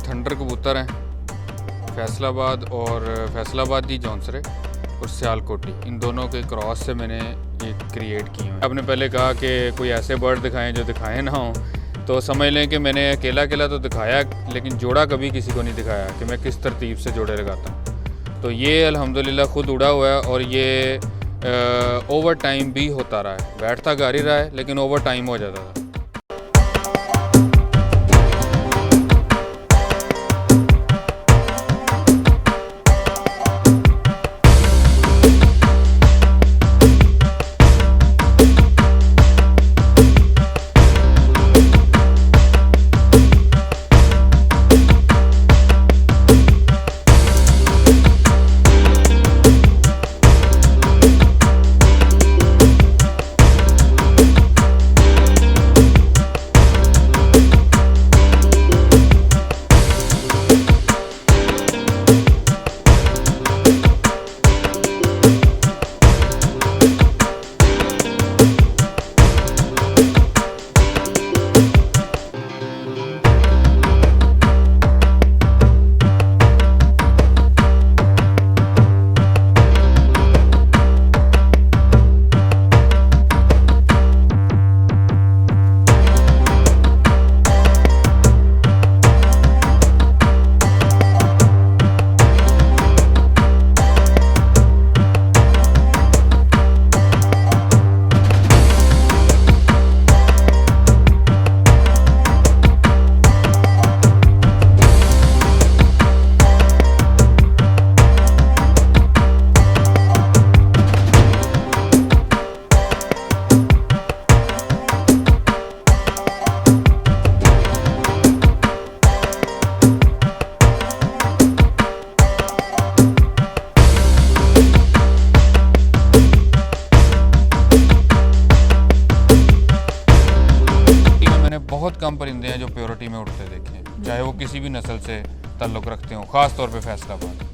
Thunder कबूतर हैं, फैसलाबाद और फैसलाबादी जौनसरे और सियालकोटी, इन दोनों के क्रॉस से मैंने एक क्रिएट की है। आपने पहले कहा कि कोई ऐसे बर्ड दिखाएं जो दिखाए ना हों, तो समझ लें कि मैंने अकेला अकेला तो दिखाया, लेकिन जोड़ा कभी किसी को नहीं दिखाया कि मैं किस तरतीब से जोड़े लगाता हूँ। तो ये अल्हम्दुलिल्लाह खुद उड़ा हुआ है और ये ओवर टाइम भी होता रहा है। बैठता घर ही रहा है लेकिन ओवर टाइम हो जाता था। बहुत कम परिंदे हैं जो प्योरिटी में उड़ते देखे हैं, चाहे वो किसी भी नस्ल से ताल्लुक़ रखते हों, ख़ास तौर पे फैसलाबाद।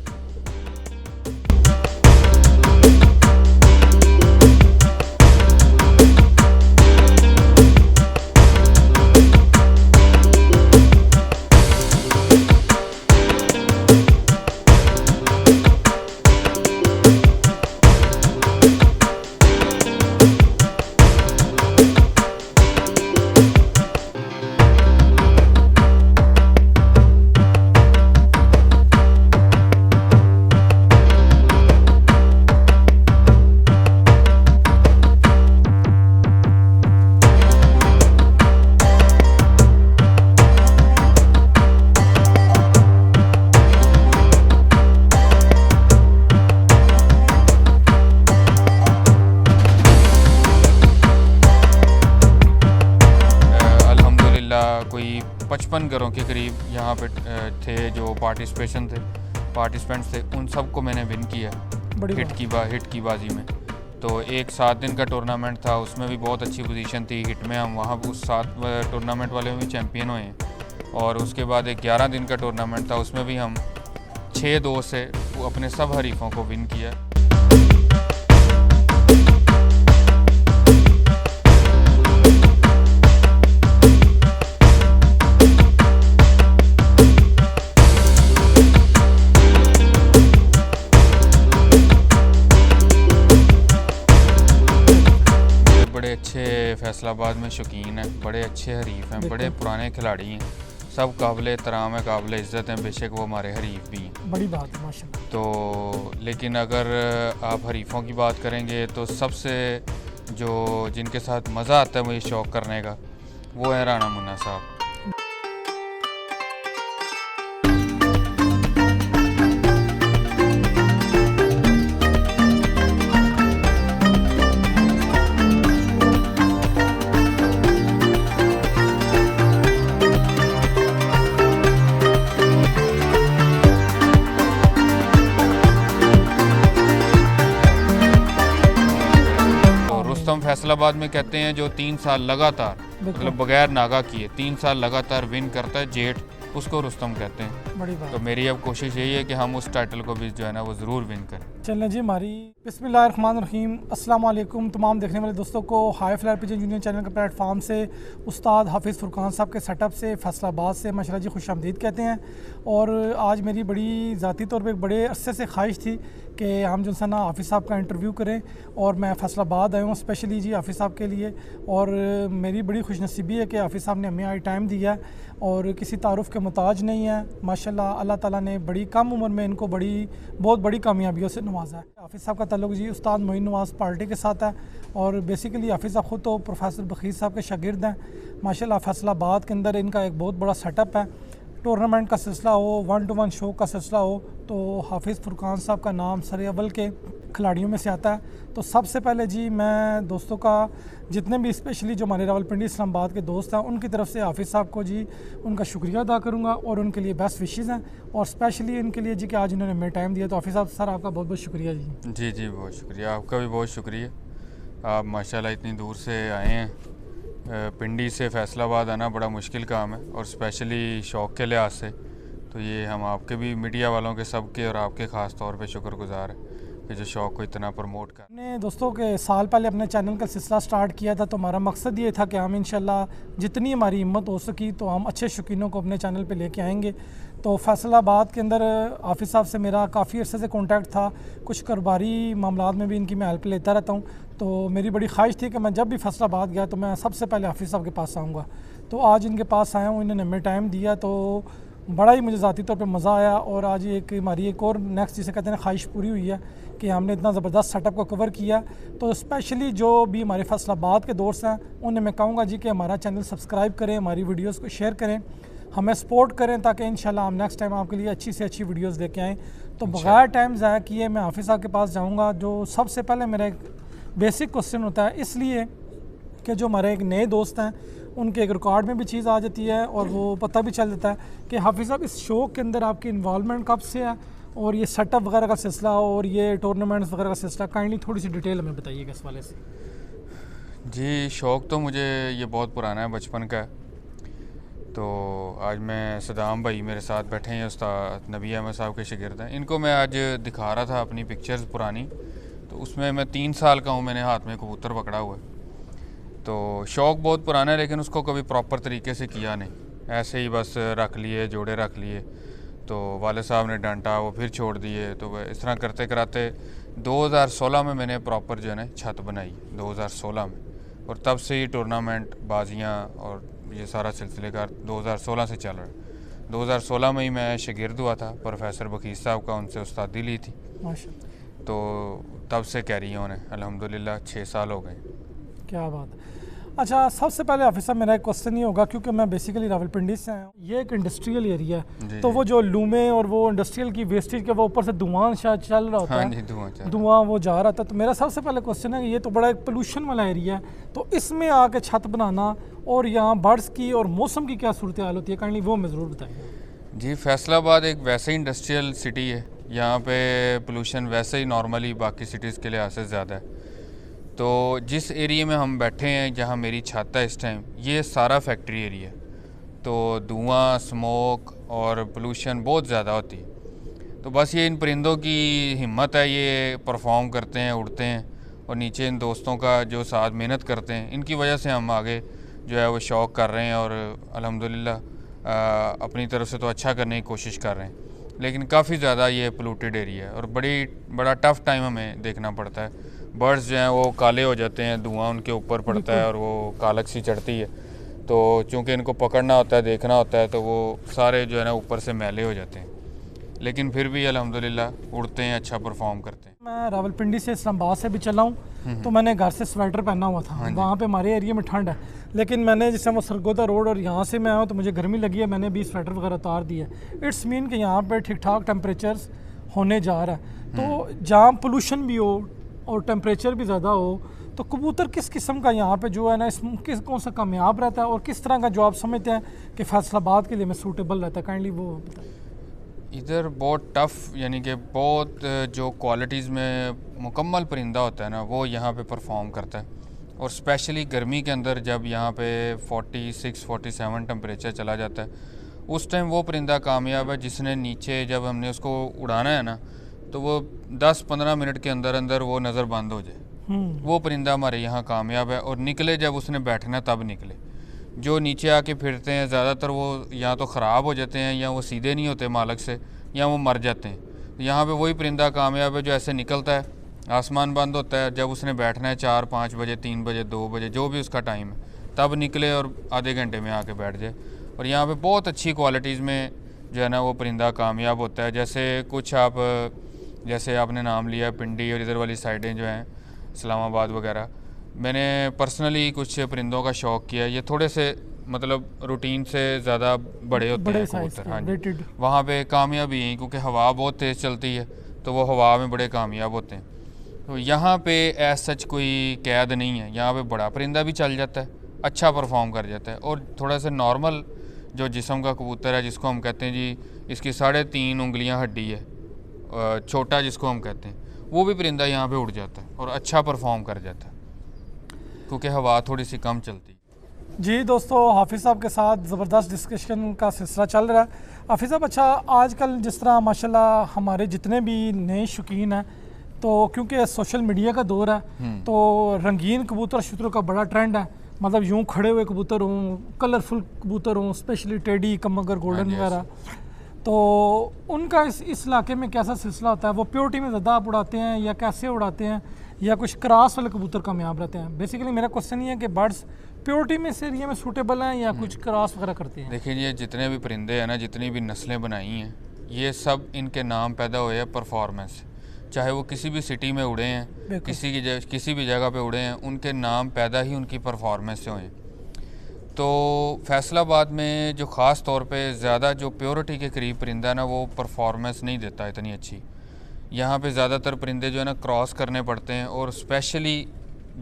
कोई 55 घरों के करीब यहाँ पे थे जो पार्टिसिपेंट्स थे, उन सबको मैंने विन किया हिट की बाजी में। तो एक 7 दिन का टूर्नामेंट था, उसमें भी बहुत अच्छी पोजीशन थी हिट में, हम वहाँ उस 7 टूर्नामेंट वाले में भी चैम्पियन हुए हैं। और उसके बाद एक 11 दिन का टूर्नामेंट था, उसमें भी हम 6-2 से अपने सब हरीफों को विन किया। बड़े अच्छे फैसलाबाद में शौकीन हैं, बड़े अच्छे हरीफ हैं, बड़े पुराने खिलाड़ी हैं, सब काबिल एहतराम है, काबिल इज़्ज़त हैं, बेशक वो हमारे हरीफ भी हैं। बड़ी बात है माशाल्लाह। तो लेकिन अगर आप हरीफों की बात करेंगे तो सबसे जो जिनके साथ मज़ा आता है मुझे शौक़ करने का, वो है राना मुन्ना साहब। हम फैसलाबाद में कहते हैं जो 3 साल लगातार मतलब बगैर नागा किए 3 साल लगातार विन करता है जेठ, उसको रुस्तम कहते हैं। बड़ी बात। तो मेरी अब कोशिश यही है कि हम उस टाइटल को भी जो है ना वो ज़रूर विन करें। चलें जी हमारी बिस्मिल्लाहिर्रहमानिर्रहीम अस्सलाम वालेकुम तमाम देखने वाले दोस्तों को high flyer pigeon union channel के प्लेटफार्म से उस्ताद हाफिज़ फुरकान साहब के सेटअप से फैसलाबाद से माशाल्लाह जी खुशामदीद कहते हैं। और आज मेरी बड़ी ज़ाती तौर पे एक बड़े अरसे से ख्वाहिश थी कि हम जो है ना हाफिज़ साहब का इंटरव्यू करें, और मैं फैसलाबाद आया हूँ स्पेशली जी हाफिज़ साहब के लिए। और मेरी बड़ी खुशनसीबी है कि हाफिज़ साहब ने हमें आज टाइम दिया है और किसी तारुफ़ के मुताज नहीं है। माशाल्लाह अल्लाह ताला ने बड़ी कम उम्र में इनको बहुत बड़ी कामयाबियों से नवाजा है। हाफिज़ साहब का ताल्लुक़ जी उस्ताद मोइन नवाज़ पार्टी के साथ है, और बेसिकली हाफिज़ साहब ख़ुद तो प्रोफेसर बखीर साहब के शागिर्द हैं। माशाल्लाह फैसलाबाद के अंदर इनका एक बहुत बड़ा सेटअप है। टूर्नामेंट का सिलसिला हो, 1-to-1 शो का सिलसिला हो, तो हाफिज़ फुरकान साहब का नाम सर अव्वल के खिलाड़ियों में से आता है। तो सबसे पहले जी मैं दोस्तों का जितने भी स्पेशली जो हमारे रावलपिंडी इस्लामाबाद के दोस्त हैं उनकी तरफ से हाफिज़ साहब को जी उनका शुक्रिया अदा करूँगा, और उनके लिए बेस्ट विशेज़ हैं, और स्पेशली इनके लिए जी कि आज इन्होंने हमें टाइम दिया। तो हाफिज़ साहब सर आपका बहुत बहुत शुक्रिया जी। जी जी, बहुत शुक्रिया, आपका भी बहुत शुक्रिया। आप माशाल्लाह इतनी दूर से आए हैं। पिंडी से फैसलाबाद आना बड़ा मुश्किल काम है, और स्पेशली शौक़ के लिहाज से तो ये हम आपके भी मीडिया वालों के सब के और आपके ख़ास तौर पे शुक्रगुज़ार है कि जो शौक़ को इतना प्रमोट कर। हमने दोस्तों के साल पहले अपने चैनल का सिलसिला स्टार्ट किया था, तो हमारा मकसद ये था कि हम इंशाल्लाह जितनी हमारी हिम्मत हो सकी तो हम अच्छे शौकीनों को अपने चैनल पे लेके आएंगे। तो फैसलाबाद के अंदर हाफिज़ साहब से मेरा काफ़ी अर्से से कॉन्टैक्ट था, कुछ कारोबारी मामलात में भी इनकी मैं हेल्प लेता रहता हूँ। तो मेरी बड़ी ख्वाहिश थी कि मैं जब भी फैसलाबाद गया तो मैं सबसे पहले हाफिज़ साहब के पास आऊँगा। तो आज इनके पास आया हूँ, इन्होंने हमें टाइम दिया, तो बड़ा ही मुझे ज़ाती तौर पे मज़ा आया। और आज हमारी एक और नेक्स्ट जिसे कहते हैं ख्वाहिश पूरी हुई है कि हमने इतना ज़बरदस्त सेटअप को कवर किया। तो स्पेशली जो भी हमारे फैसलाबाद के दोस्त हैं उन्हें मैं कहूँगा जी कि हमारा चैनल सब्सक्राइब करें, हमारी वीडियोज़ को शेयर करें, हमें सपोर्ट करें, ताकि इंशाल्लाह हम नेक्स्ट टाइम आपके लिए अच्छी से अच्छी वीडियोज़ लेके आएँ। तो बगैर टाइम ज़ाया किए मैं हाफिज़ साहब के पास जाऊँगा। जो सबसे पहले मेरा एक बेसिक क्वेश्चन होता है, इसलिए कि जो हमारे एक नए दोस्त हैं उनके एक रिकॉर्ड में भी चीज़ आ जाती है और वो पता भी चल जाता है कि हाफिज़ साहब इस शो के अंदर आपकी इन्वॉल्वमेंट कब से है, और ये सेटअप वगैरह का सिलसिला और ये टूर्नामेंट्स वगैरह का सिलसिला काइंडली थोड़ी सी डिटेल हमें बताइएगा इस वाले से। जी, शौक़ तो मुझे ये बहुत पुराना है, बचपन का है। तो आज मैं सदाम भाई मेरे साथ बैठे हैं, उस्ताद नबी अहमद साहब के शागिर्द हैं। इनको मैं आज दिखा रहा था अपनी पिक्चर्स पुरानी, तो उसमें मैं 3 साल का हूँ, मैंने हाथ में कबूतर पकड़ा हुआ है। तो शौक़ बहुत पुराना है, लेकिन उसको कभी प्रॉपर तरीके से किया नहीं, ऐसे ही बस रख लिए, जोड़े रख लिए। तो वाले साहब ने डांटा, वो फिर छोड़ दिए। तो इस तरह करते कराते 2016 में मैंने प्रॉपर जो है ना छत बनाई, 2016 में, और तब से ही टूर्नामेंट, बाजियाँ और ये सारा सिलसिलेकार 2016 से चल रहा है। 2016 में ही मैं शागिर्द हुआ था प्रोफेसर बखीर साहब का, उनसे उस्तादी ली थी। तो तब से कैरी ऑन है, अल्हम्दुलिल्लाह 6 साल हो गए। क्या बात है। अच्छा, सबसे पहले हाफिज़ साहब मेरा एक क्वेश्चन ये होगा, क्योंकि मैं बेसिकली रावलपिंडी से आया हूँ, ये एक इंडस्ट्रियल एरिया है, तो वो जो लूमे और वो इंडस्ट्रियल की वेस्टेज के वो ऊपर से धुआं शायद चल रहा होता है। हाँ जी, धुआं वो जा रहा था। तो मेरा सबसे पहले क्वेश्चन है कि ये तो बड़ा एक पोल्यूशन वाला एरिया है, तो इसमें आके छत बनाना और यहाँ बर्ड्स की और मौसम की क्या सूरत हाल होती है, काइंडली वो मैं ज़रूर बताएंगे। जी, फैसलाबाद एक वैसे ही इंडस्ट्रियल सिटी है, यहाँ पे पोल्यूशन वैसे ही नॉर्मली बाकी सिटीज़ के लिहाज से ज़्यादा है। तो जिस एरिया में हम बैठे हैं, जहाँ मेरी छत है इस टाइम, ये सारा फैक्ट्री एरिया है। तो धुआं, स्मोक और पोल्यूशन बहुत ज़्यादा होती है। तो बस ये इन परिंदों की हिम्मत है, ये परफॉर्म करते हैं, उड़ते हैं, और नीचे इन दोस्तों का जो साथ मेहनत करते हैं, इनकी वजह से हम आगे जो है वो शौक़ कर रहे हैं, और अल्हम्दुलिल्लाह अपनी तरफ से तो अच्छा करने की कोशिश कर रहे हैं। लेकिन काफ़ी ज़्यादा ये पोल्यूटेड एरिया है, और बड़ा टफ़ टाइम हमें देखना पड़ता है। बर्ड्स जो हैं वो काले हो जाते हैं, धुआं उनके ऊपर पड़ता है और वो कालक सी चढ़ती है। तो चूँकि इनको पकड़ना होता है, देखना होता है, तो वो सारे जो है ना ऊपर से मैले हो जाते हैं, लेकिन फिर भी अल्हम्दुलिल्लाह उड़ते हैं, अच्छा परफॉर्म करते हैं। मैं रावलपिंडी से इस्लामाबाद से भी चला हूँ, तो मैंने घर से स्वेटर पहना हुआ था। वहाँ पे हमारे एरिया में ठंड है, लेकिन मैंने जैसे वो सरगोदा रोड और यहाँ से मैं आया हूँ तो मुझे गर्मी लगी है, मैंने भी स्वेटर वगैरह उतार दिया। इट्स मीन कि यहाँ पे ठीक ठाक टेम्परेचर्स होने जा रहा है। तो जहाँ पोल्यूशन भी हो और टेम्परेचर भी ज़्यादा हो, तो कबूतर किस किस्म का यहाँ पे जो है ना कौन सा कामयाब रहता है, और किस तरह का जो आप समझते हैं कि फैसलाबाद के लिए में सूटेबल रहता है, काइंडली वो बताइए। इधर बहुत टफ़, यानी कि बहुत जो क्वालिटीज़ में मुकम्मल परिंदा होता है ना, वो यहाँ पे परफॉर्म करता है। और स्पेशली गर्मी के अंदर जब यहाँ पे 46-47 टेम्परेचर चला जाता है, उस टाइम वो परिंदा कामयाब है जिसने नीचे जब हमने उसको उड़ाना है ना, तो वो 10-15 मिनट के अंदर अंदर वो नज़र बंद हो जाए। वो परिंदा हमारे यहाँ कामयाब है। और निकले जब उसने बैठना तब निकले। जो नीचे आके फिरते हैं ज़्यादातर वो या तो ख़राब हो जाते हैं या वो सीधे नहीं होते मालक से, या वो मर जाते हैं। यहाँ पे वही परिंदा कामयाब है जो ऐसे निकलता है, आसमान बंद होता है, जब उसने बैठना है 4-5 बजे, 3 बजे, 2 बजे, जो भी उसका टाइम है, तब निकले और आधे घंटे में आके बैठ जाए। और यहाँ पे बहुत अच्छी क्वालिटीज़ में जो है ना वो परिंदा कामयाब होता है। जैसे कुछ आप, जैसे आपने नाम लिया पिंडी और इधर वाली साइडें जो हैं इस्लामाबाद वगैरह, मैंने पर्सनली कुछ परिंदों का शौक़ किया। ये थोड़े से मतलब रूटीन से ज़्यादा बड़े होते हैं कबूतर। हाँ जी, वहाँ पे कामयाब ही हैं क्योंकि हवा बहुत तेज़ चलती है, तो वो हवा में बड़े कामयाब होते हैं। तो यहाँ पे एज सच कोई कैद नहीं है। यहाँ पे बड़ा परिंदा भी चल जाता है, अच्छा परफॉर्म कर जाता है। और थोड़ा सा नॉर्मल जो जिस्म का कबूतर है, जिसको हम कहते हैं जी इसकी 3.5 उंगलियाँ हड्डी है, छोटा जिसको हम कहते हैं, वो भी परिंदा यहाँ पे उड़ जाता है और अच्छा परफॉर्म कर जाता है क्योंकि हवा थोड़ी सी कम चलती है। जी दोस्तों, हाफिज़ साहब के साथ ज़बरदस्त डिस्कशन का सिलसिला चल रहा है। हाफिज़ साहब, अच्छा आजकल जिस तरह माशाल्लाह हमारे जितने भी नए शौकीन हैं, तो क्योंकि सोशल मीडिया का दौर है तो रंगीन कबूतर शुतरों का बड़ा ट्रेंड है। मतलब यूँ खड़े हुए कबूतर हों, कलरफुल कबूतर हों, स्पेशली टेडी, कमगर, गोल्डन वगैरह, तो उनका इस इलाके में कैसा सिलसिला होता है? वो प्योरिटी में ज़्यादा आप उड़ाते हैं या कैसे उड़ाते हैं, या कुछ क्रॉस वाले कबूतर कामयाब रहते हैं? बेसिकली मेरा क्वेश्चन ये है कि बर्ड्स प्योरिटी में से एरिया में सूटेबल हैं या कुछ क्रॉस वगैरह करते हैं? देखिए, ये जितने भी परिंदे हैं ना, जितनी भी नस्लें बनाई हैं, ये सब इनके नाम पैदा हुए हैं परफॉर्मेंस। चाहे वो किसी भी सिटी में उड़े हैं, किसी भी जगह पे उड़े हैं, उनके नाम पैदा ही उनकी परफॉर्मेंस से हुए। तो फैसलाबाद में जो ख़ास तौर पे ज़्यादा जो प्योरिटी के करीब परिंदा ना, वो परफॉर्मेंस नहीं देता इतनी अच्छी। यहाँ पे ज़्यादातर परिंदे जो है ना क्रॉस करने पड़ते हैं। और स्पेशली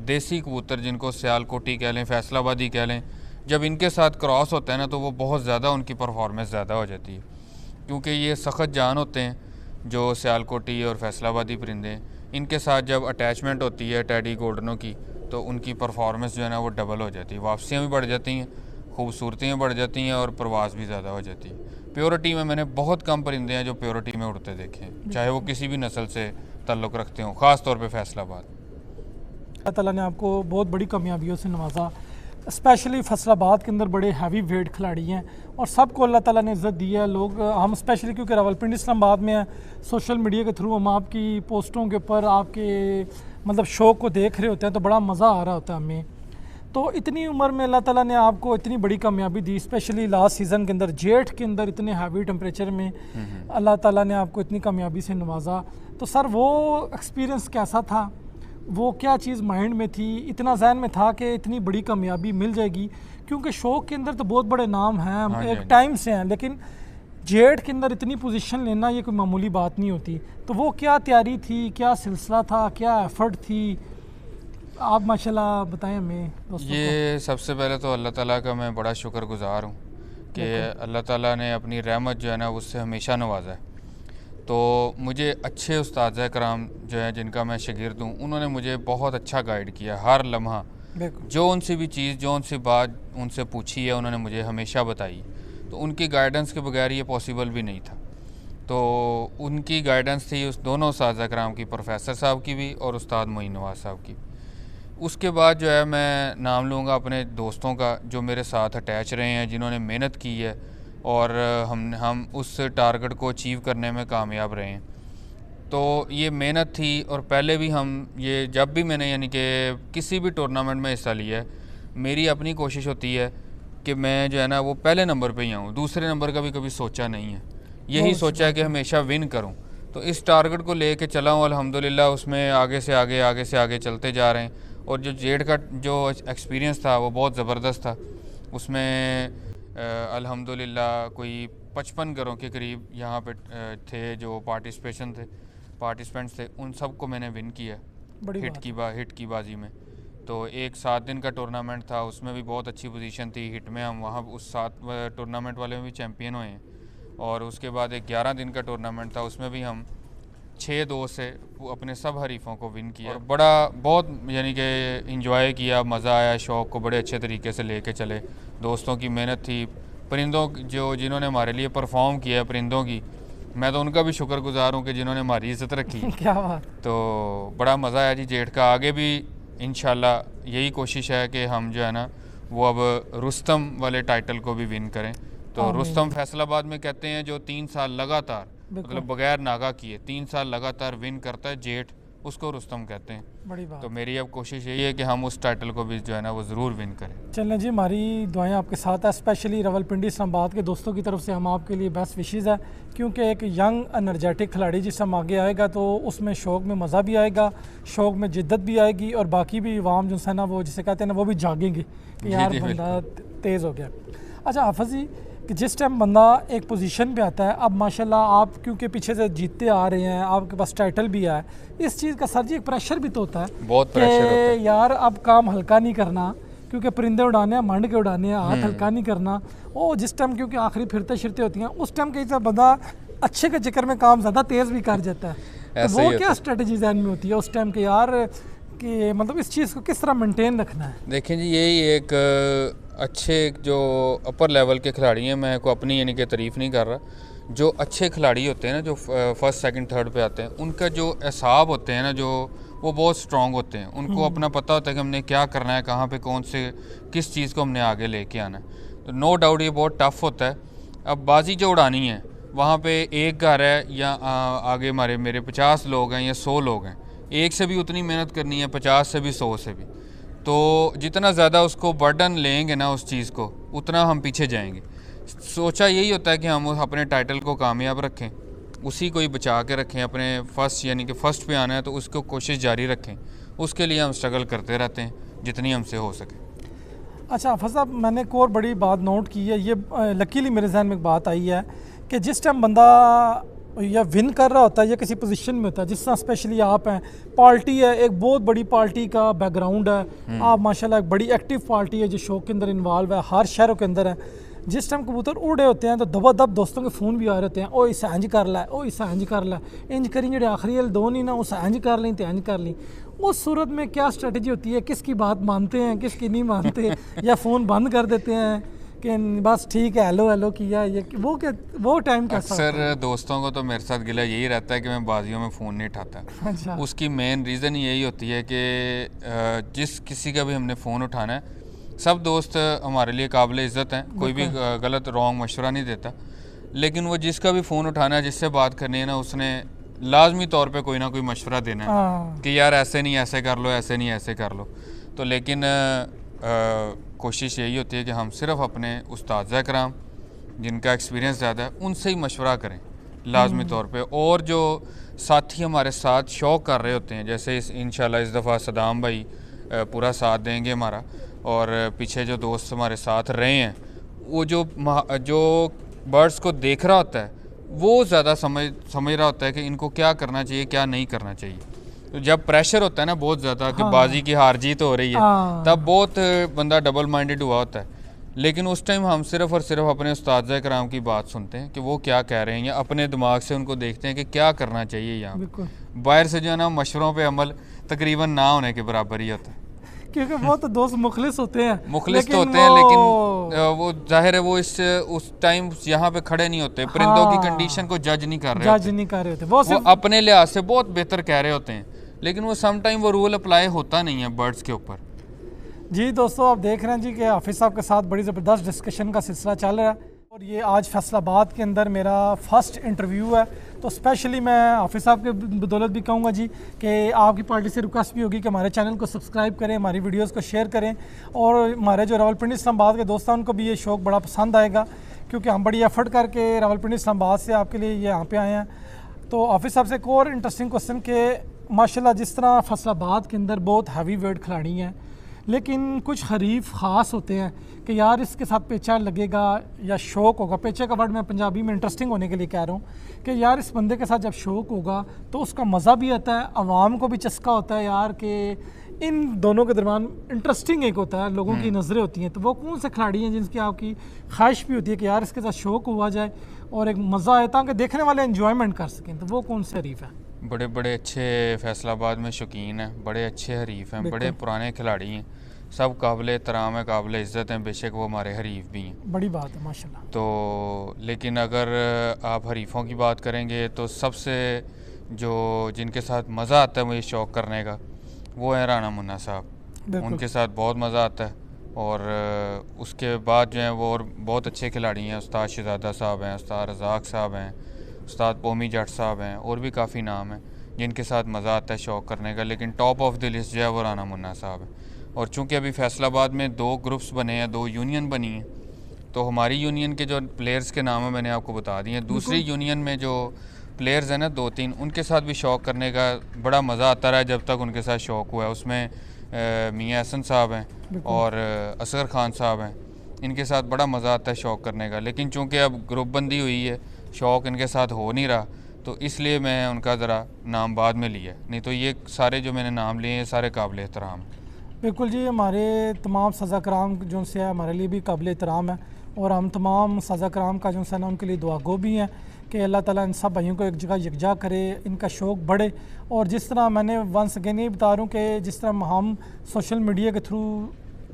देसी कबूतर जिनको सियालकोटी कह लें, फैसलाबादी कह लें, जब इनके साथ क्रॉस होता है ना, तो वो बहुत ज़्यादा उनकी परफॉर्मेंस ज़्यादा हो जाती है क्योंकि ये सख्त जान होते हैं जो सियालकोटी और फैसलाबादी परिंदे हैं। इनके साथ जब अटैचमेंट होती है टेडी गोल्डनों की, तो उनकी परफॉर्मेंस जो है ना वो डबल हो जाती है। वापसियाँ भी बढ़ जाती हैं, खूबसूरतियाँ बढ़ जाती हैं और परवाज़ भी ज़्यादा हो जाती है। प्योरिटी में मैंने बहुत कम परिंदे हैं जो प्योरिटी में उड़ते देखे हैं, चाहे वो किसी भी नस्ल से ताल्लुक़ रखते हों, ख़ास तौर पे फैसलाबाद। अल्लाह ताला ने आपको बहुत बड़ी कामयाबियों से नवाजा। स्पेशली फैसलाबाद के अंदर बड़े हैवी वेट खिलाड़ी हैं और सबको अल्लाह ताला ने इज़्ज़त दी है। लोग हम स्पेशली क्योंकि रावलपिंडी इस्लामाबाद में है, सोशल मीडिया के थ्रू हम आपकी पोस्टों के ऊपर आपके मतलब शो को देख रहे होते हैं, तो बड़ा मज़ा आ रहा होता है हमें। तो इतनी उम्र में अल्लाह ताला ने आपको इतनी बड़ी कामयाबी दी, स्पेशली लास्ट सीज़न के अंदर जेठ के अंदर इतने हैवी टेम्परेचर में अल्लाह ताला ने आपको इतनी कामयाबी से नवाजा। तो सर वो एक्सपीरियंस कैसा था? वो क्या चीज़ माइंड में थी, इतना जहन में था कि इतनी बड़ी कामयाबी मिल जाएगी? क्योंकि शौक के अंदर तो बहुत बड़े नाम हैं, एक टाइम से हैं, लेकिन जेड के अंदर इतनी पोजीशन लेना ये कोई मामूली बात नहीं होती। तो वो क्या तैयारी थी, क्या सिलसिला था, क्या एफर्ट थी, आप माशाल्लाह बताएं हमें दोस्तों ये को। सबसे पहले तो अल्लाह ताला का मैं बड़ा शुक्रगुज़ार हूँ कि अल्लाह ताला ने अपनी रहमत जो है ना उससे हमेशा नवाजा है। तो मुझे अच्छे उस्ताद कराम जो है जिनका मैं शागिर्द हूँ, उन्होंने मुझे बहुत अच्छा गाइड किया। हर लम्हा जो उनसे भी चीज़, जो उनसे बात उनसे पूछी है, उन्होंने मुझे हमेशा बताई। तो उनकी गाइडेंस के बगैर ये पॉसिबल भी नहीं था। तो उनकी गाइडेंस थी उस दोनों उस्ताद कराम की, प्रोफेसर साहब की भी और उस्ताद मोइन नवाज साहब की। उसके बाद जो है मैं नाम लूँगा अपने दोस्तों का जो मेरे साथ अटैच रहे हैं, जिन्होंने मेहनत की है और हम उस टारगेट को अचीव करने में कामयाब रहे हैं। तो ये मेहनत थी। और पहले भी हम ये जब भी मैंने यानी कि किसी भी टूर्नामेंट में हिस्सा लिया है, मेरी अपनी कोशिश होती है कि मैं जो है ना वो पहले नंबर पे ही आऊँ, दूसरे नंबर का भी कभी सोचा नहीं है। यही सोचा है कि हमेशा विन करूँ। तो इस टारगेट को लेके चला हूँ अल्हम्दुलिल्लाह, उसमें आगे से आगे चलते जा रहे हैं। और जो जेड का जो एक्सपीरियंस था वो बहुत ज़बरदस्त था। उसमें अल्हम्दुलिल्लाह कोई 55 घरों के करीब यहाँ पे थे जो पार्टिसिपेंट्स थे, उन सब को मैंने विन किया हिट की बाजी में। तो एक 7 दिन का टूर्नामेंट था, उसमें भी बहुत अच्छी पोजीशन थी। हिट में हम वहाँ उस 7 टूर्नामेंट वाले में भी चैम्पियन हुए हैं। और उसके बाद एक 11 दिन का टूर्नामेंट था, उसमें भी हम 6-2 से अपने सब हरीफों को विन किया। और बहुत यानी कि इंजॉय किया, मज़ा आया, शौक़ को बड़े अच्छे तरीके से लेके चले। दोस्तों की मेहनत थी, परिंदों जो जिन्होंने हमारे लिए परफॉर्म किया परिंदों की, मैं तो उनका भी शुक्रगुजार हूँ कि जिन्होंने हमारी इज़्ज़त रखी। क्या बात। तो बड़ा मज़ा आया जी जेठ का। आगे भी इंशाल्लाह यही कोशिश है कि हम जो है ना वो अब रुस्तम वाले टाइटल को भी विन करें। तो आमीन। रुस्तम फैसलाबाद में कहते हैं जो 3 साल लगातार मतलब बगैर नागा किए 3 साल लगातार विन करता है जेठ, उसको रुस्तम कहते हैं। बड़ी बात। तो मेरी अब कोशिश यही है कि हम उस टाइटल को भी जो है ना वो ज़रूर विन करें। चलें जी, हमारी दुआएं आपके साथ है, स्पेशली रावलपिंडी इस्लामाबाद के दोस्तों की तरफ से हम आपके लिए बेस्ट विशेज़ है, क्योंकि एक यंग एनर्जेटिक खिलाड़ी जिस हम आगे आएगा तो उसमें शौक़ में मज़ा भी आएगा, शौक़ में जिद्दत भी आएगी और बाकी भी अवाम जो है ना वो जिसे कहते हैं ना वो भी जागेंगे कि यार बंदा तेज़ हो गया। अच्छा हाफ़िज़ जी, कि जिस टाइम बंदा एक पोजीशन पे आता है, अब माशाल्लाह आप क्योंकि पीछे से जीतते आ रहे हैं, आपके पास टाइटल भी है, इस चीज़ का सर जी एक प्रेशर भी तो होता है, बहुत प्रेशर होता है यार अब काम हल्का नहीं करना, क्योंकि परिंदे उड़ाने हैं, मंड के उड़ाने हैं, हाथ हल्का नहीं करना। वो जिस टाइम क्योंकि आखिरी फिरते शिरते होती हैं उस टाइम कहीं से बंदा अच्छे के चक्कर में काम ज़्यादा तेज़ भी कर जाता है। तो वो क्या स्ट्रेटजी जहन में होती है उस टाइम के यार कि मतलब इस चीज़ को किस तरह मेंटेन रखना है? देखें जी, यही एक अच्छे जो अपर लेवल के खिलाड़ी हैं, मैं को अपनी यानी कि तारीफ़ नहीं कर रहा, जो अच्छे खिलाड़ी होते हैं ना जो फर्स्ट सेकंड थर्ड पे आते हैं, उनका जो एसाब होते हैं ना जो वो बहुत स्ट्रॉन्ग होते हैं। उनको अपना पता होता है कि हमने क्या करना है, कहाँ पे कौन से किस चीज़ को हमने आगे लेके आना है। तो नो डाउट ये बहुत टफ होता है। अब बाजी जो उड़ानी है वहाँ पे एक घर है या आगे मेरे 50 लोग हैं या 100 लोग हैं, एक से भी उतनी मेहनत करनी है, 50 से भी 100 से भी। तो जितना ज़्यादा उसको बर्डन लेंगे ना उस चीज़ को, उतना हम पीछे जाएंगे। सोचा यही होता है कि हम अपने टाइटल को कामयाब रखें, उसी को ही बचा के रखें, अपने फर्स्ट यानी कि फ़र्स्ट पे आना है तो उसको कोशिश जारी रखें। उसके लिए हम स्ट्रगल करते रहते हैं जितनी हमसे हो सके। अच्छा हाफ़िज़ साहब, मैंने एक और बड़ी बात नोट की है, ये लकीली मेरे जहन में एक बात आई है कि जिस टाइम बंदा या विन कर रहा होता है या किसी पोजीशन में होता है, जिस तरह स्पेशली आप हैं, पार्टी है, एक बहुत बड़ी पार्टी का बैकग्राउंड है, आप माशाल्लाह एक बड़ी एक्टिव पार्टी है जो शो के अंदर इन्वॉल्व है, हर शहरों के अंदर है। जिस टाइम कबूतर उड़े होते हैं तो दबादब दोस्तों के फ़ोन भी आ रहे होते हैं, ओ इसे इंज कर ला, ओ इसे इंज कर ला, इंज करी जो आखिरी वाले दो नहीं ना उसे इंज कर लें तो इंज कर लें। उस सूरत में क्या स्ट्रेटजी होती है, किसकी बात मानते हैं किसकी नहीं मानते, या फ़ोन बंद कर देते हैं कि बस ठीक है हेलो हेलो किया, ये वो क्या वो टाइम कैसा? अक्सर दोस्तों को तो मेरे साथ गिला यही रहता है कि मैं बाजियों में फ़ोन नहीं उठाता। अच्छा। उसकी मेन रीज़न यही होती है कि जिस किसी का भी हमने फ़ोन उठाना है, सब दोस्त हमारे लिए काबिल इज़्ज़त हैं, कोई भी गलत रॉन्ग मशवरा नहीं देता, लेकिन वो जिसका भी फ़ोन उठाना है, जिससे बात करनी है ना, उसने लाजमी तौर पे कोई ना कोई मशवरा देना है कि यार ऐसे नहीं ऐसे कर लो, ऐसे नहीं ऐसे कर लो। तो लेकिन कोशिश यही होती है कि हम सिर्फ अपने उस्ताद कराम जिनका एक्सपीरियंस ज़्यादा है उनसे ही मशवरा करें लाजमी तौर पे। और जो साथी हमारे साथ शौक़ कर रहे होते हैं, जैसे इंशाल्लाह इस दफ़ा सदाम भाई पूरा साथ देंगे हमारा, और पीछे जो दोस्त हमारे साथ रहे हैं, वो जो बर्ड्स को देख रहा होता है वो ज़्यादा समझ रहा होता है कि इनको क्या करना चाहिए क्या नहीं करना चाहिए। तो जब प्रेशर होता है ना बहुत ज़्यादा कि बाजी की हार जीत हो रही है, तब बहुत बंदा डबल माइंडेड हुआ होता है। लेकिन उस टाइम हम सिर्फ़ और सिर्फ अपने उस्ताद कराम की बात सुनते हैं कि वो क्या कह रहे हैं, या अपने दिमाग से उनको देखते हैं कि क्या करना चाहिए। यहाँ बाहर से जो है ना मशवरों पे अमल तकरीबन ना होने के बराबर ही होता है, क्योंकि वो तो दोस्त मुखलिस होते हैं, मुखलिस तो होते हैं, लेकिन वो जाहिर है वो उस टाइम यहाँ पे खड़े नहीं होते, परिंदों की कंडीशन को जज नहीं कर रहे होते, वो अपने लिहाज से बहुत बेहतर कह रहे होते हैं, लेकिन वो सम टाइम वो रूल अप्लाई होता नहीं है बर्ड्स के ऊपर। जी दोस्तों, आप देख रहे हैं जी कि हाफिज़ साहब के साथ बड़ी ज़बरदस्त डिस्कशन का सिलसिला चल रहा है, और ये आज फैसलाबाद के अंदर मेरा फर्स्ट इंटरव्यू है। तो स्पेशली मैं हाफिज़ साहब के बदौलत भी कहूँगा जी कि आपकी पार्टी से रिक्वेस्ट भी होगी कि हमारे चैनल को सब्सक्राइब करें, हमारी वीडियोस को शेयर करें, और हमारे जो रावलपिंडी इस्लामाबाद के दोस्त हैं उनको भी ये शौक़ बड़ा पसंद आएगा, क्योंकि हम बड़ी एफर्ट करके रावलपिंडी इस्लामाबाद से आपके लिए ये यहाँ पे आए हैं। तो हाफिज़ साहब से एक और इंटरेस्टिंग क्वेश्चन के माशाल्लाह जिस तरह फैसलाबाद के अंदर बहुत हैवी वेट खिलाड़ी हैं, लेकिन कुछ हरीफ ख़ास होते हैं कि यार इसके साथ पेचा लगेगा या शौक़ होगा, पेचे का वर्ड मैं पंजाबी में इंटरेस्टिंग होने के लिए कह रहा हूँ कि यार इस बंदे के साथ जब शौक़ होगा तो उसका मज़ा भी आता है, आवाम को भी चस्का होता है यार कि इन दोनों के दरमियान इंटरेस्टिंग एक होता है, लोगों की नज़रें होती हैं। तो वो कौन से खिलाड़ी हैं जिनकी आपकी ख्वाहिश भी होती है कि यार इसके साथ शौक़ हुआ जाए और एक मज़ा आए ताकि देखने वाले एंजॉयमेंट कर सकें, तो वो कौन से हरीफ हैं? बड़े बड़े अच्छे फैसलाबाद में शौकीन हैं, बड़े अच्छे हरीफ हैं, बड़े पुराने खिलाड़ी हैं, सब काबिल एहतराम है, काबिल इज़्ज़त हैं, बेशक वो हमारे हरीफ भी हैं। बड़ी बात है माशाल्लाह। तो लेकिन अगर आप हरीफों की बात करेंगे तो सबसे जो जिनके साथ मज़ा आता है मुझे शौक़ करने का, वो है राना मुन्ना साहब। उनके साथ बहुत मज़ा आता है। और उसके बाद जो हैं वो और बहुत अच्छे खिलाड़ी हैं, उस्ताद शहज़ादा साहब हैं, उस्ताद रज़ाक साहब हैं, उस्ताद पोमी जट साहब हैं, और भी काफ़ी नाम हैं जिनके साथ मज़ा आता है शौक़ करने का। लेकिन टॉप ऑफ द लिस्ट जो है वो राना मुन्ना साहब है। और चूँकि अभी फैसलाबाद में 2 ग्रुप्स बने हैं, 2 यूनियन बनी हैं, तो हमारी यूनियन के जो प्लेयर्स के नाम हैं मैंने आपको बता दिए हैं। दूसरी यूनियन में जो प्लेयर्स हैं ना 2-3, उनके साथ भी शौक़ करने का बड़ा मज़ा आता रहा है जब तक उनके साथ शौक़ हुआ है। उसमें मियाँ हसन साहब हैं और असगर ख़ान साहब हैं, इनके साथ बड़ा मज़ा आता है शौक़ करने का। लेकिन चूँकि अब ग्रुप बंदी हुई है, शौक़ इनके साथ हो नहीं रहा, तो इसलिए मैं उनका ज़रा नाम बाद में लिया, नहीं तो ये सारे जो मैंने नाम लिए हैं सारे काबिल एहतराम हैं। बिल्कुल जी, हमारे तमाम सज़ा कराम जो से हमारे लिए भी काबिल एहतराम है, और हम तमाम सज़ा कराम का जो है ना उनके लिए दुआगो भी हैं कि अल्लाह ताला इन सब भाइयों को एक जगह यकजा करे, इनका शौक़ बढ़े। और जिस तरह मैंने वंस अगेन ये बता रहा हूँ कि जिस तरह हम सोशल मीडिया के थ्रू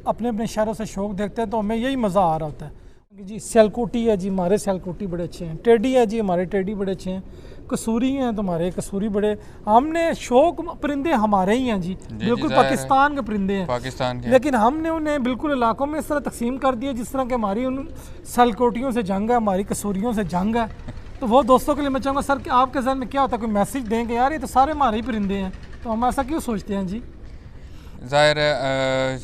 अपने अपने शहरों से शौक़ देखते हैं तो हमें यही मज़ा आ रहा होता है जी। सियालकोटी है जी, हमारे सियालकोटी बड़े अच्छे हैं। टेडी है जी, हमारे टेडी बड़े अच्छे हैं। कसूरी हैं तो हमारे कसूरी बड़े, हमने शौक परिंदे हमारे ही हैं जी, बिल्कुल पाकिस्तान के परिंदे हैं, पाकिस्तान के। लेकिन हमने उन्हें बिल्कुल इलाकों में इस तरह तकसीम कर दिया जिस तरह के हमारी उन सियालकोटियों से जंग है, हमारी कसूरियों से जंग है। तो वो दोस्तों के लिए मैं चाहूँगा सर कि आपके जहन में क्या होता है, कोई मैसेज दें कि यार ये तो सारे हमारे ही परिंदे हैं, तो हम ऐसा क्यों सोचते हैं जी? ज़ाहिर है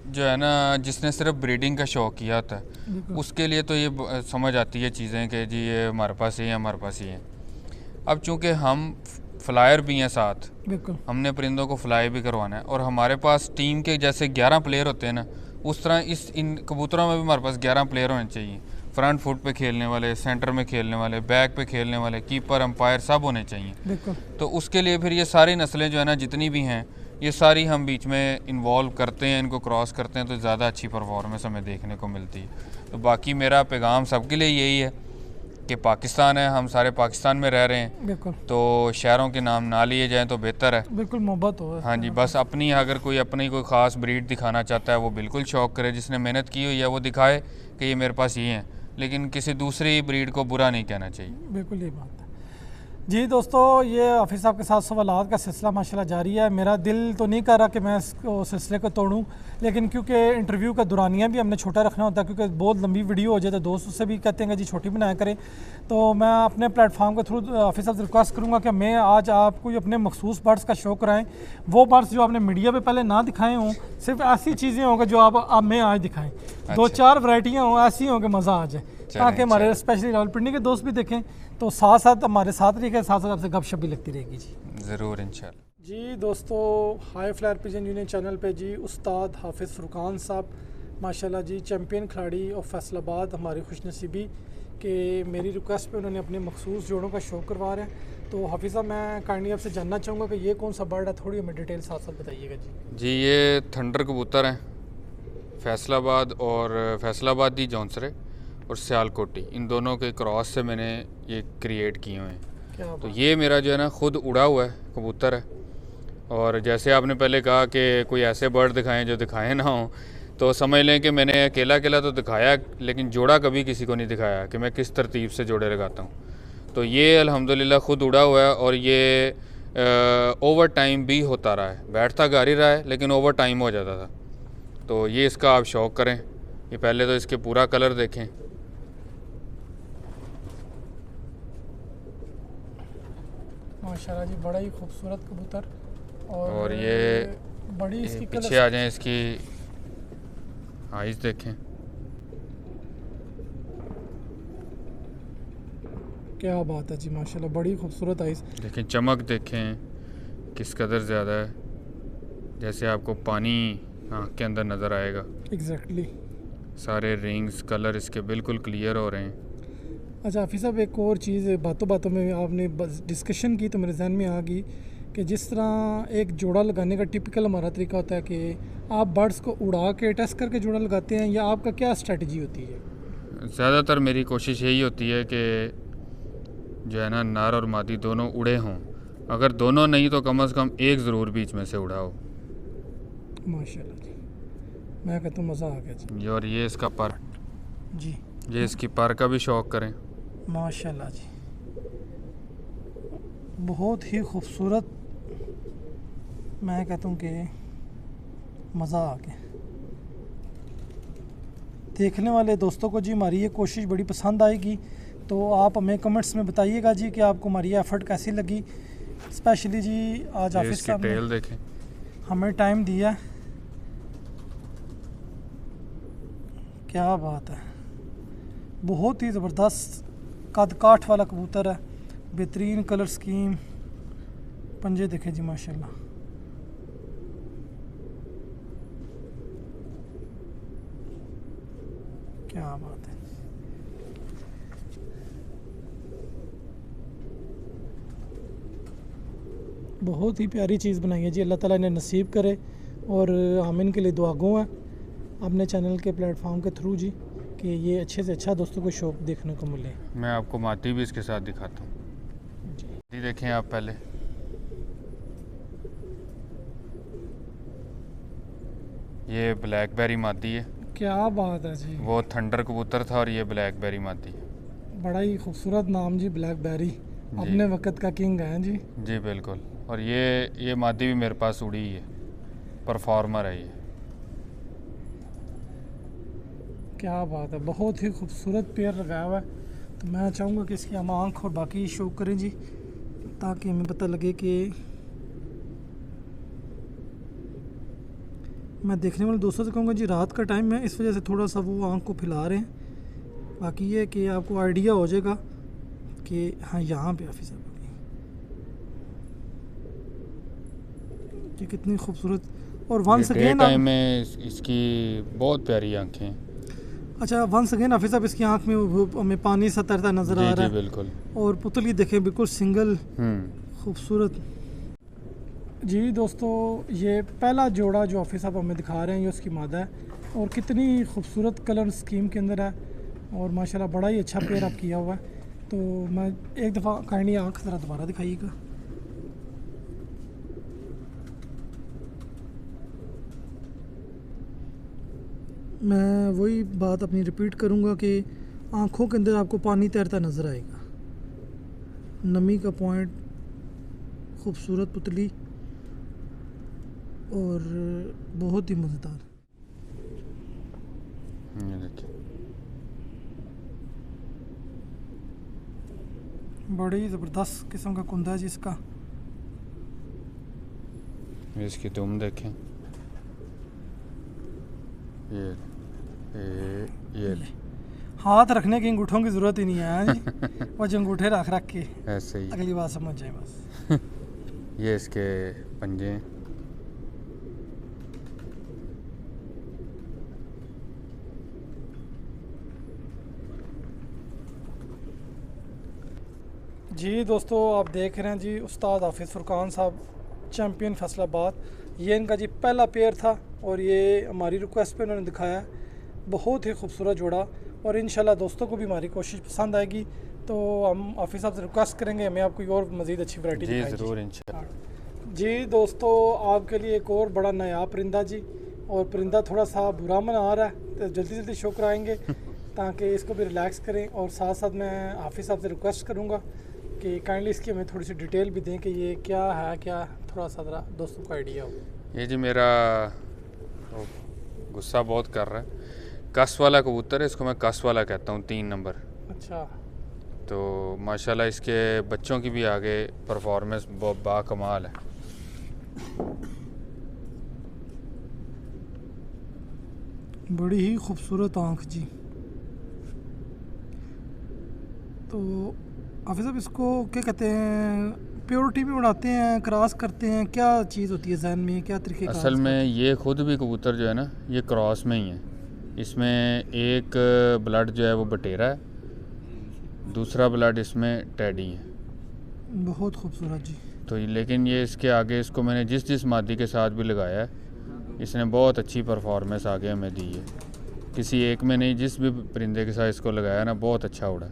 जो है ना, जिसने सिर्फ ब्रीडिंग का शौक़ किया होता है उसके लिए तो ये समझ आती है चीज़ें कि जी ये हमारे पास ही है, हमारे पास ही है। अब चूँकि हम फ्लायर भी हैं साथ, बिल्कुल हमने परिंदों को फ्लाई भी करवाना है, और हमारे पास टीम के जैसे 11 प्लेयर होते हैं ना, उस तरह इन कबूतरों में भी हमारे पास 11 प्लेयर होने चाहिए। फ्रंट फुट पे खेलने वाले, सेंटर में खेलने वाले, बैक पे खेलने वाले, कीपर, अंपायर सब होने चाहिए। बिल्कुल। तो उसके लिए फिर ये सारी नस्लें जो है ना जितनी भी हैं, ये सारी हम बीच में इन्वॉल्व करते हैं, इनको क्रॉस करते हैं, तो ज़्यादा अच्छी परफॉर्मेंस हमें देखने को मिलती है। तो बाकी मेरा पैगाम सबके लिए यही है कि पाकिस्तान है, हम सारे पाकिस्तान में रह रहे हैं, बिल्कुल, तो शहरों के नाम ना लिए जाएं तो बेहतर है। बिल्कुल मोहब्बत हो। हाँ जी, बस अपनी अगर कोई अपनी कोई ख़ास ब्रीड दिखाना चाहता है वो बिल्कुल शौक़ करे, जिसने मेहनत की हुई है वो दिखाए कि ये मेरे पास ये हैं, लेकिन किसी दूसरी ब्रीड को बुरा नहीं कहना चाहिए। बिल्कुल ये बात है जी। दोस्तों, ये हाफिज़ साहब के साथ सवालात का सिलसिला माशाल्लाह जारी है। मेरा दिल तो नहीं कर रहा कि मैं इसको सिलसिले को तोड़ूं, लेकिन क्योंकि इंटरव्यू का दुरानिया भी हमने छोटा रखना होता है, क्योंकि बहुत लंबी वीडियो हो जाए तो दोस्त उससे भी कहते हैं कि जी छोटी बनाया करें। तो मैं अपने प्लेटफॉर्म के थ्रू हाफिज़ साहब से रिक्वेस्ट करूँगा कि मैं आज आपको अपने मखसूस बर्ड्स का शौक़ कराएँ, वो बर्ड्स जो आपने मीडिया पर पहले ना दिखाए हों, सिर्फ ऐसी चीज़ें हों जो आप हमें आज दिखाएँ। 2-4 वैरायटियाँ हों ऐसी हों कि मज़ा आ जाए, ताकि हमारे स्पेशली रावलपिंडी के दोस्त भी देखें, तो साथ साथ हमारे साथ रहिएगा, साथ साथ आपसे गपशप भी लगती रहेगी जी। ज़रूर इंशाल्लाह जी। दोस्तों, high flyer pigeon union channel पे जी उस्ताद हाफिज़ फुरकान साहब माशाल्लाह जी चैम्पियन खिलाड़ी और फैसलाबाद, हमारी खुशनसीबी कि मेरी रिक्वेस्ट पे उन्होंने अपने मखसूस जोड़ों का शौक़ करवा रहे हैं। तो हाफिज़ साहब, मैं काइंडली आपसे जानना चाहूँगा कि ये कौन सा बर्ड है, थोड़ी हमें डिटेल साथ साथ बताइएगा जी। जी, ये थंडर कबूतर हैं, फैसलाबाद और फैसलाबादी जौनसरे और सियालकोटी, इन दोनों के क्रॉस से मैंने ये क्रिएट किए हुए हैं। तो ये मेरा जो है ना खुद उड़ा हुआ है कबूतर है। और जैसे आपने पहले कहा कि कोई ऐसे बर्ड दिखाएं जो दिखाए ना हों, तो समझ लें कि मैंने अकेला अकेला तो दिखाया, लेकिन जोड़ा कभी किसी को नहीं दिखाया कि मैं किस तरतीब से जोड़े लगाता हूँ। तो ये अल्हम्दुलिल्लाह खुद उड़ा हुआ है, और ये ओवर टाइम भी होता रहा है, बैठता घर ही रहा है लेकिन ओवर टाइम हो जाता था। तो ये इसका आप शौक़ करें। ये पहले तो इसके पूरा कलर देखें, माशाल्लाह जी, बड़ा ही खूबसूरत कबूतर। और ये बड़ी इसकी पीछे आ जाएं, इसकी आइज़ देखें, क्या बात है जी, माशाल्लाह बड़ी खूबसूरत आइज़ देखें, चमक देखें किस कदर ज़्यादा है, जैसे आपको पानी आँख के अंदर नज़र आएगा। एग्जैक्टली सारे रिंग्स कलर इसके बिल्कुल क्लियर हो रहे हैं। अच्छा हाफिज़ साहब, एक और चीज़ बातों बातों में आपने बस डिस्कशन की तो मेरे जहन में आ गई कि जिस तरह एक जोड़ा लगाने का टिपिकल हमारा तरीका होता है कि आप बर्ड्स को उड़ा के टेस्ट करके जोड़ा लगाते हैं, या आपका क्या स्ट्रेटजी होती है? ज़्यादातर मेरी कोशिश यही होती है कि जो है ना नर और मादी दोनों उड़े हों, अगर दोनों नहीं तो कम से कम एक ज़रूर बीच में से उड़ा हो। माशाल्लाह जी। मैं कहता हूँ मज़ा आ गया जी। और ये इसका पर, जी ये इसकी पर का भी शौक करें। माशाल्लाह जी, बहुत ही खूबसूरत। मैं कहता हूँ कि मज़ा आ गया। देखने वाले दोस्तों को जी हमारी ये कोशिश बड़ी पसंद आएगी, तो आप हमें कमेंट्स में बताइएगा जी कि आपको हमारी एफ़र्ट कैसी लगी। स्पेशली जी आज ये हाफिज़ इसकी साहब ने टेल देखें। हमें टाइम दिया, क्या बात है, बहुत ही ज़बरदस्त कद काठ वाला कबूतर है, बेहतरीन कलर स्कीम, पंजे देखे जी माशाल्लाह। क्या बात है, बहुत ही प्यारी चीज़ बनाई है जी। अल्लाह ताला इन्हें नसीब करे और हम इनके लिए दुआगो हैं अपने चैनल के प्लेटफॉर्म के थ्रू जी, कि ये अच्छे से अच्छा दोस्तों को शौक देखने को मिले। मैं आपको मादी भी इसके साथ दिखाता हूँ जी। देखें आप पहले, ये ब्लैकबेरी मादी है। क्या बात है जी, वो थंडर कबूतर था और ये ब्लैकबेरी मादी है। बड़ा ही खूबसूरत नाम जी, ब्लैकबेरी, अपने वक्त का किंग है जी। जी बिल्कुल। और ये मादी भी मेरे पास उड़ी ही है, परफॉर्मर है ये। क्या बात है, बहुत ही खूबसूरत पेयर लगाया हुआ है। तो मैं चाहूँगा कि इसकी हम आँख और बाकी शो करें जी, ताकि हमें पता लगे कि मैं देखने वाले दोस्तों से कहूँगा जी रात का टाइम है, इस वजह से थोड़ा सा वो आँख को फैला रहे हैं। बाकी ये कि आपको आइडिया हो जाएगा कि हाँ यहाँ पे हाफिज़ साहब ये कितनी खूबसूरत। और वंस डे अगेन टाइम में इसकी बहुत प्यारी आंखें हैं। अच्छा, वंस अगेन हाफिज़ साहब इसकी आँख में हमें पानी सा तरता नज़र आ रहा है। बिल्कुल। और पुतली देखे बिल्कुल सिंगल खूबसूरत। जी दोस्तों, ये पहला जोड़ा जो हाफिज़ साहब हमें दिखा रहे हैं ये उसकी मादा है, और कितनी खूबसूरत कलर स्कीम के अंदर है, और माशाल्लाह बड़ा ही अच्छा पेयर आप किया हुआ है। तो मैं एक दफ़ा काइंडली आँख ज़रा दोबारा दिखाइएगा। मैं वही बात अपनी रिपीट करूँगा कि आँखों के अंदर आपको पानी तैरता नज़र आएगा, नमी का पॉइंट, खूबसूरत पुतली और बहुत ही मज़ेदार। ये देखिए, बड़ी ज़बरदस्त किस्म का कुंदा है जी इसका। इसकी दुम देखें। ये हाथ रखने की अंगूठों की ज़रूरत ही नहीं है जी, वो जो अंगूठे रख के ऐसे ही। अगली बात समझ जाए बस। ये इसके पंजे हैं। जी दोस्तों, आप देख रहे हैं जी उस्ताद हाफिज़ फुरकान साहब, चैम्पियन फैसलाबाद। ये इनका जी पहला पेयर था और ये हमारी रिक्वेस्ट पे उन्होंने दिखाया। बहुत ही खूबसूरत जोड़ा, और इंशाल्लाह दोस्तों को भी हमारी कोशिश पसंद आएगी, तो हम हाफिज़ साहब से रिक्वेस्ट करेंगे हमें आपको और मज़ीद अच्छी वैरायटी दिखाएं ज़रूर इंशाल्लाह। जी दोस्तों, आपके लिए एक और बड़ा नया परिंदा जी, और परिंदा थोड़ा सा बुरा मन आ रहा है, तो जल्दी जल्दी शो कराएँगे ताकि इसको भी रिलैक्स करें। और साथ साथ मैं हाफिज़ साहब से रिक्वेस्ट करूँगा कि काइंडली इसकी हमें थोड़ी सी डिटेल भी दें कि ये क्या है, क्या थोड़ा सा ज़रा दोस्तों को आइडिया हो। ये जी मेरा गुस्सा बहुत कर रहा है, कस वाला कबूतर है, इसको मैं कस वाला कहता हूँ, 3 नंबर। अच्छा, तो माशाल्लाह इसके बच्चों की भी आगे परफॉर्मेंस बहुत बाकमाल है। बड़ी ही खूबसूरत आँख जी। तो हाफिज़ साहब इसको क्या कहते हैं, प्योरिटी में उड़ाते हैं, क्रॉस करते हैं, क्या चीज़ होती है जहन में, क्या तरीके का? असल में ये खुद भी कबूतर जो है ना, ये क्रॉस में ही है। इसमें एक ब्लड जो है वो बटेरा है, दूसरा ब्लड इसमें टैडी है। बहुत खूबसूरत जी। तो लेकिन ये इसके आगे, इसको मैंने जिस मादी के साथ भी लगाया है, इसने बहुत अच्छी परफॉर्मेंस आगे हमें दी है। किसी एक में नहीं, जिस भी परिंदे के साथ इसको लगाया ना, बहुत अच्छा उड़ा।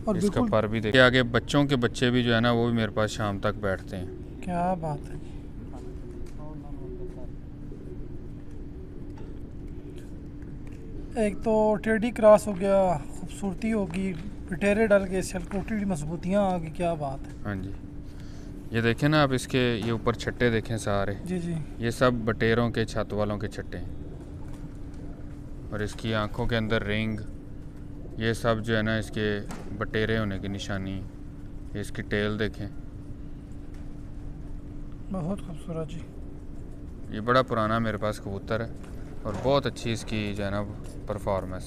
और इसका पर भी देखिए, आगे बच्चों के बच्चे भी जो है ना, वो भी मेरे पास शाम तक बैठते हैं। क्या बात है, एक तो टेडी क्रॉस हो गया, खूबसूरती होगी, पिटेरे डल के सियालकोटी की मजबूतियाँ आ गई, क्या बात है। हाँ जी, ये देखें ना आप, इसके ये ऊपर छट्टे देखें सारे, जी जी। ये सब बटेरों के छत वालों के छट्टे हैं। और इसकी आंखों के अंदर रिंग, ये सब जो है ना इसके बटेरे होने की निशानी। ये इसकी टेल देखें, बहुत खूबसूरत जी। ये बड़ा पुराना मेरे पास कबूतर है और बहुत अच्छी इसकी जो है ना परफॉर्मेंस।